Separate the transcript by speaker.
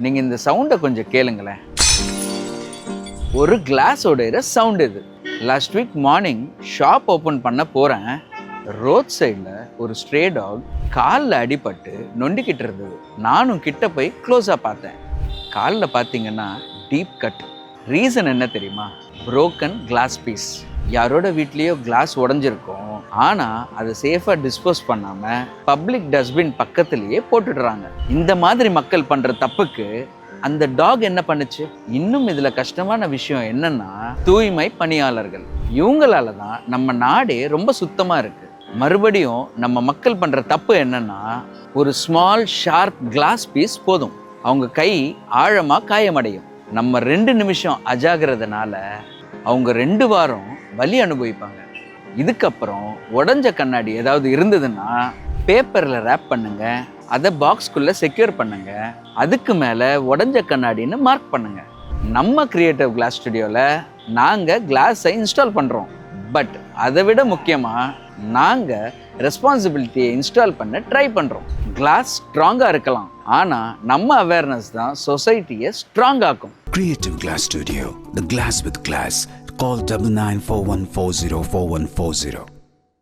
Speaker 1: நீங்கள் இந்த சவுண்டை கொஞ்சம் கேளுங்களேன். ஒரு கிளாஸ் உடையிற சவுண்ட் இது. Last week morning shop open பண்ண போகிறேன். ரோட் சைடில் ஒரு ஸ்ட்ரே டாக் காலில் அடிபட்டு நொண்டிக்கிட்டு இருந்தது. நானும் கிட்ட போய் க்ளோஸாக பார்த்தேன். காலில் பார்த்தீங்கன்னா டீப் கட். ரீசன் என்ன தெரியுமா? Broken glass piece. யாரோட வீட்லேயோ கிளாஸ் உடஞ்சிருக்கும், ஆனால் அதை சேஃபாக டிஸ்போஸ் பண்ணாமல் பப்ளிக் டஸ்ட்பின் பக்கத்துலேயே போட்டுடுறாங்க. இந்த மாதிரி மக்கள் பண்ணுற தப்புக்கு அந்த டாக் என்ன பண்ணுச்சு? இன்னும் இதில் கஷ்டமான விஷயம் என்னன்னா, தூய்மை பணியாளர்கள். இவங்களால தான் நம்ம நாடே ரொம்ப சுத்தமாக இருக்குது. மறுபடியும் நம்ம மக்கள் பண்ணுற தப்பு என்னன்னா, ஒரு ஸ்மால் ஷார்ப் கிளாஸ் பீஸ் போதும், அவங்க கை ஆழமாக காயமடையும். நம்ம 2 நிமிஷம் அஜாகிறதுனால அவங்க 2 வாரம் வலி அனுபவிப்பாங்க. இதுக்கப்புறம் உடஞ்ச கண்ணாடி ஏதாவது இருந்ததுன்னா பேப்பரில் ரேப் பண்ணுங்க, அதை பாக்ஸ்குள்ளே செக்யூர் பண்ணுங்க. அதுக்கு மேலே உடஞ்ச கண்ணாடின்னு மார்க் பண்ணுங்க. நம்ம கிரியேட்டிவ் கிளாஸ் ஸ்டுடியோவில் நாங்கள் கிளாஸை இன்ஸ்டால் பண்ணுறோம். பட் அதை விட முக்கியமாக நாங்கள் ரெஸ்பான்சிபிலிட்டியை இன்ஸ்டால் பண்ண ட்ரை பண்ணுறோம். கிளாஸ் ஸ்ட்ராங்காக இருக்கலாம், ஆனால் நம்ம அவேர்னஸ் தான் சொசைட்டியை ஸ்ட்ராங் ஆக்கும்.
Speaker 2: Creative Glass Studio, the glass with class. Call 9941404140.